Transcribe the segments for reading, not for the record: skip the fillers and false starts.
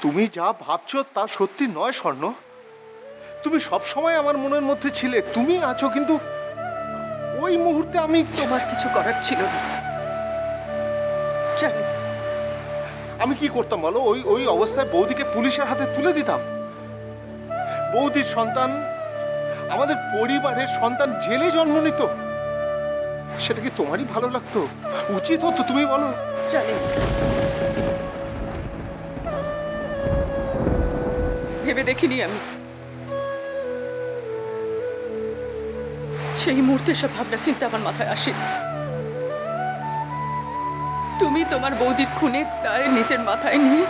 তুমি যা ভাবছো তা সত্যি নয় স্বর্ণ। তুমি সব সময় আমার মনের মধ্যে ছিলে, তুমি আছো, কিন্তু ওই মুহূর্তে আমি তোমার কিছু করার ছিল না, জানি। আমি কি করতাম বলো? ওই ওই অবস্থায় বৌদিকে পুলিশের হাতে তুলে দিতাম। বৌদির সন্তান, আমাদের পরিবারের সন্তান জেলে জন্ম নিত। সেটা কি তোমারই ভালো লাগতো? উচিত হতো? তুমি বলো। জানি, ভেবে দেখিনি আমি। সেই মুহূর্তে সব ভাবনা চিন্তা আমার মাথায় আসে। তুমি তোমার বৌদির খুনের দায় নিজের মাথায় নিয়ে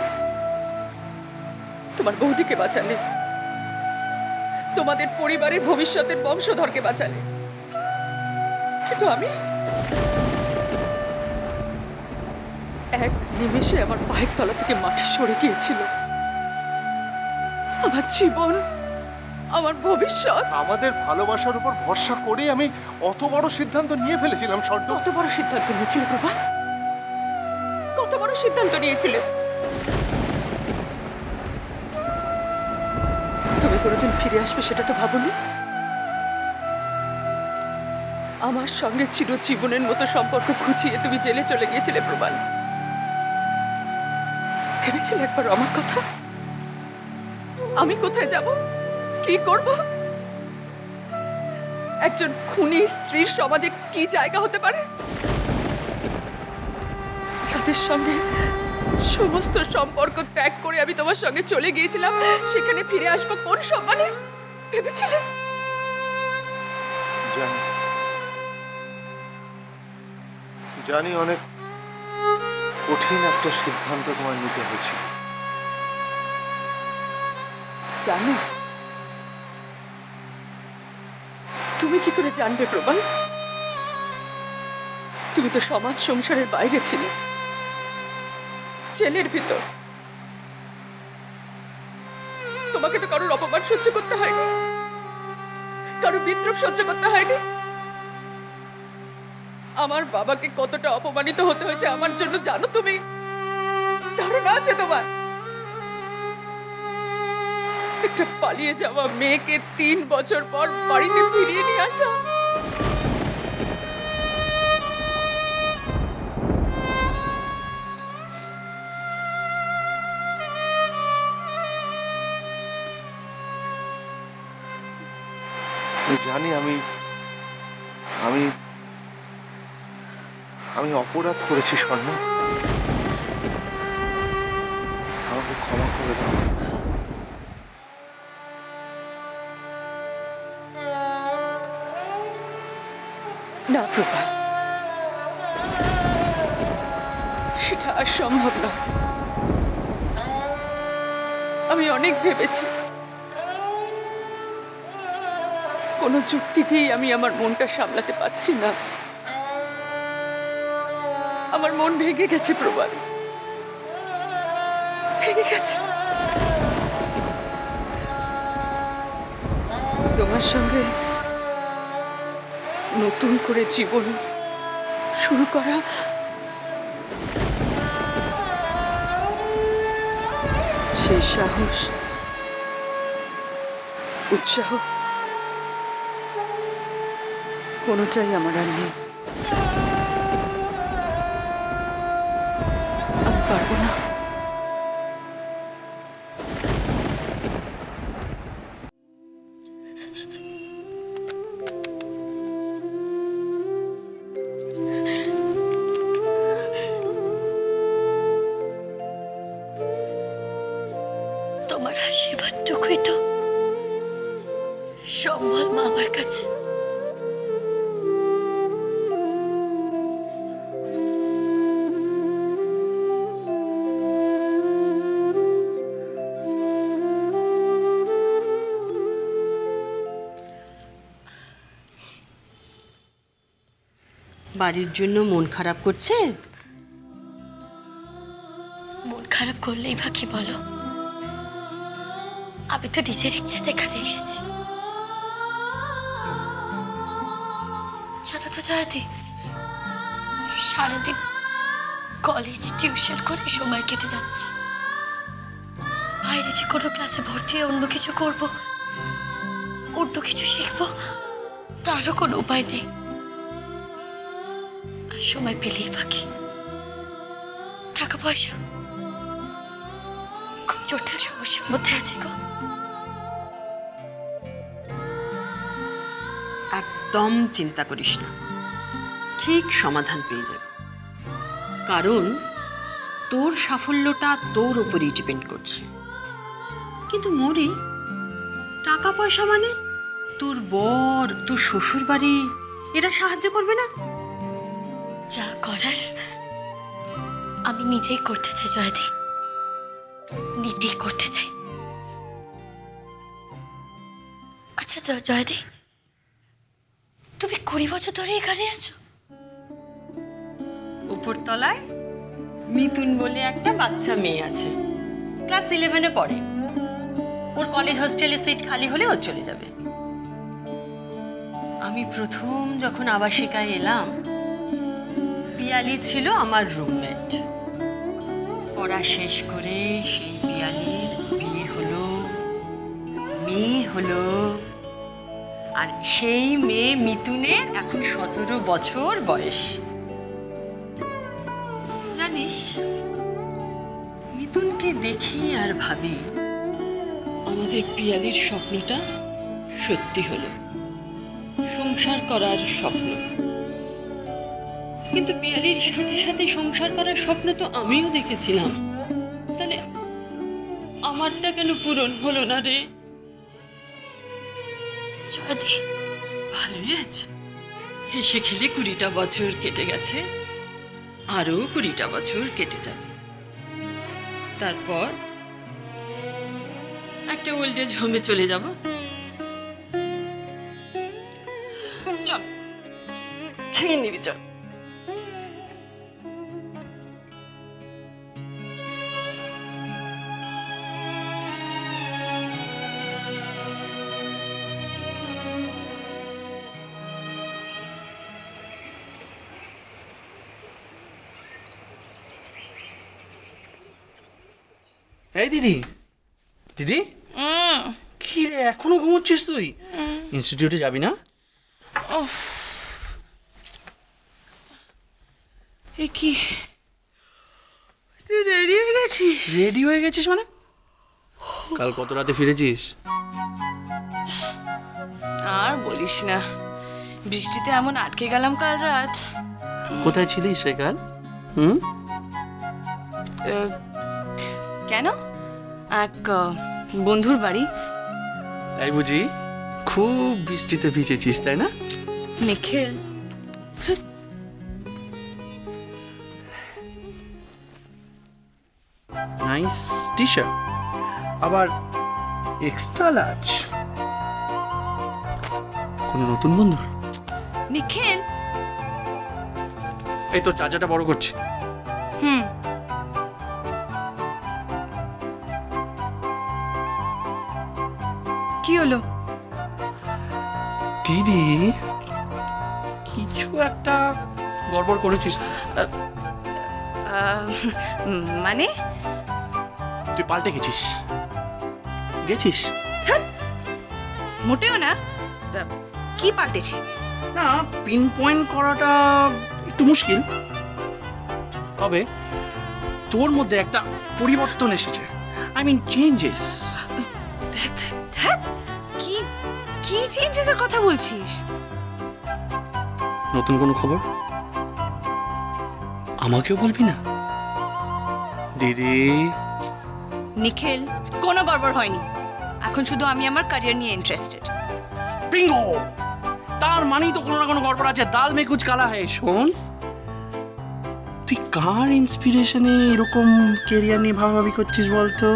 তোমার বৌদিকে বাঁচালে, তোমাদের পরিবারের ভবিষ্যতের বংশধরকে বাঁচালে, কিন্তু আমি এক নিমেষে আমার পায়ের তলা থেকে মাটি সরে গিয়েছিল। আমার জীবন, আমার ভবিষ্যৎ। আমাদের ভালোবাসার উপর ভরসা করে আমি অত বড় সিদ্ধান্ত নিয়ে ফেলেছিলাম স্বর্ণ। কত বড় সিদ্ধান্ত নিয়েছিলে প্রভা, কত বড় সিদ্ধান্ত নিয়েছিলে। তুমি কোনোদিন ফিরে আসবে সেটা তো ভাবনি। আমার সঙ্গে চিরজীবনের মতো সম্পর্ক খুঁচিয়ে তুমি জেলে চলে গিয়েছিলে প্রবাল। ভেবেছিলে একবার আমার কথা? আমি কোথায় যাব, কি করব? একজন খুনি স্ত্রীর সমাজে কি জায়গা হতে পারে? যাদের সঙ্গে সমস্ত সম্পর্ক ত্যাগ করে আমি তোমার সঙ্গে চলে গিয়েছিলাম, সেখানে ফিরে আসবো কোন সম্মানে ভেবেছিলে? জানি, জানি অনেক কঠিন একটা সিদ্ধান্ত তোমায় নিতে হয়েছিল। জানো, তুমি কি করে জানবে প্রবাল? তুমি তো সমাজ সংসারের বাইরে ছিলে, জেলের ভিতর। তোমাকে তো কারোর অপমান সহ্য করতে হয়নি, কারো বিদ্রুপ সহ্য করতে হয়নি। আমার বাবাকে কতটা অপমানিত হতে হয়েছে আমার জন্য জানো তুমি? ধারণা আছে তোমার? একটা পালিয়ে যাওয়া মেয়েকে 3 বছর পর বাড়িতে ফিরিয়ে নিয়ে আসা। আমি জানি আমি আমি আমি অপরাধ করেছি স্বর্ণ। আমাকে ক্ষমা করে দাও। না প্রভা, সেটা আর সম্ভব না। আমি অনেক ভেবেছি, কোনো যুক্তিতেই আমি আমার মনটা সামলাতে পারছি না। আমার মন ভেঙে গেছে প্রবাল, ভেঙে গেছে। তোমার সঙ্গে নতুন করে জীবন শুরু করা, সেই সাহস, উৎসাহ কোনোটাই আমার আর নেই। আমি পারবো না। তোমার আশীর্বাদটুকুই তো সম্বল মা আমার কাছে। বাড়ির জন্য মন খারাপ করছে? মন খারাপ করলেই বা কি বলো, আমি তো নিজের ইচ্ছে দেখাতে এসেছি। জানো তো জয়তী, সারাদিন কলেজ টিউশন করে সময় কেটে যাচ্ছে। যে কোনো ক্লাসে ভর্তি হয়ে অন্য কিছু করব, অন্য কিছু শিখবো, তারও কোনো উপায় নেই। আর সময় পেলেই বাকি। টাকা পয়সা খুব জটিল সমস্যার মধ্যে আছে গো। একদম চিন্তা করিস না, ঠিক সমাধান পেয়ে যাবে। কারণ তোর সাফল্যটা তোর উপরই ডিপেন্ড করছে। কিন্তু মরি, টাকা পয়সা মানে তোর বর, তোর শ্বশুর বাড়ি, এরা সাহায্য করবে না? যা করার আমি নিজেই করতে চাই জয়দি, নিজেই করতে চাই। আচ্ছা তো জয়দি, তুমি 20 বছর ধরে এখানে আছো? উপরতলায় মিতুন বলে একটা বাচ্চা মেয়ে আছে, ক্লাস 11-এ পড়ে। ওর কলেজ হোস্টেলে সিট খালি হলে ও চলে যাবে। আমি প্রথম যখন আবাসিকায় এলাম, পিয়ালি ছিল আমার রুমমেট। পড়া শেষ করে সেই পিয়ালির বিয়ে হলো, মেয়ে হলো। আর সেই মেয়ে মিতুনের এখন 17 বছর বয়স। জানিস, মিতুনকে দেখি আর ভাবি আমাদের পিয়ালির স্বপ্নটা সত্যি হলো, সংসার করার স্বপ্ন। কিন্তু পিয়ালির সাথে সাথে সংসার করার স্বপ্ন তো আমিও দেখেছিলাম। তাহলে আমারটা কেন পূরণ হলো না রে? জয়দি, ভালোই আছে, হেসে খেলে 20টা বছর কেটে গেছে, আরো 20টা বছর কেটে যাবে। তারপর একটা ওল্ড এজ হোমে চলে যাব। চল, খেয়ে নিবি, চল। এই দিদি, দিদি, কি রে এখনো ঘুমোচ্ছিস তুই? ইনস্টিটিউটে যাবি না? এ কি, তুই রেডি হয়ে গেছিস? রেডি হয়ে গেছিস মানে? কাল কত রাতে ফিরেছিস? আর বলিস না, বৃষ্টিতে এমন আটকে গেলাম কাল রাত। কোথায় ছিলিস রে কাল? হুম, কেন? এক বন্ধুর বাড়ি। তাই বুঝি? খুব বৃষ্টিতে ভিজেছিস তাই না? নিখিল, নাইস টি শার্ট, আবার এক্সট্রা লার্জ। কোন নতুন বন্ধু? নিখিল। এই তো চাচাটা বড় করছি। হুম, কি হলো? দিদি, কিছু একটা গড়বড় করেছিস তো? মানে তুই পাল্টে গেছিস। গেছিস মোটেও না। কি পাল্টেছি? না, পিন পয়েন্ট করাটা একটু মুশকিল, তবে তোর মধ্যে একটা পরিবর্তন এসেছে। I mean changes. কি কি চেঞ্জেসের কথা বলছিস? নতুন কোনো খবর আমাকেও বলবি না দিদি? নিখিল, কোনো গড়বড় হয়নি। এখন শুধু আমি আমার ক্যারিয়ার নিয়ে ইন্টারেস্টেড। বিঙ্গো! তার মানেই তো কোনো না কোনো গড়বড় আছে। দাল মে কুচ কালা হ্যায়। শোন, তুই কার ইন্সপিরেশনে এরকম কেরিয়ার নিয়ে ভাবাভাবি করছিস বলতো?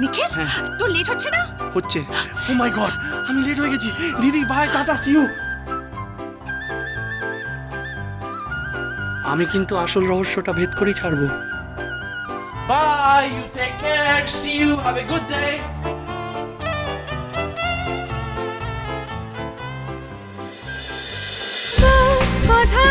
নিখিল, তোর লেট হচ্ছে না? হচ্ছে। ও মাই গড, আমি লেট হয়ে গেছি। দিদি বাই, টাটা, সি ইউ। আমি কিন্তু আসল রহস্যটা ভেদ করেই ছাড়বো। Bye, you take care, see you, have a good day. কথা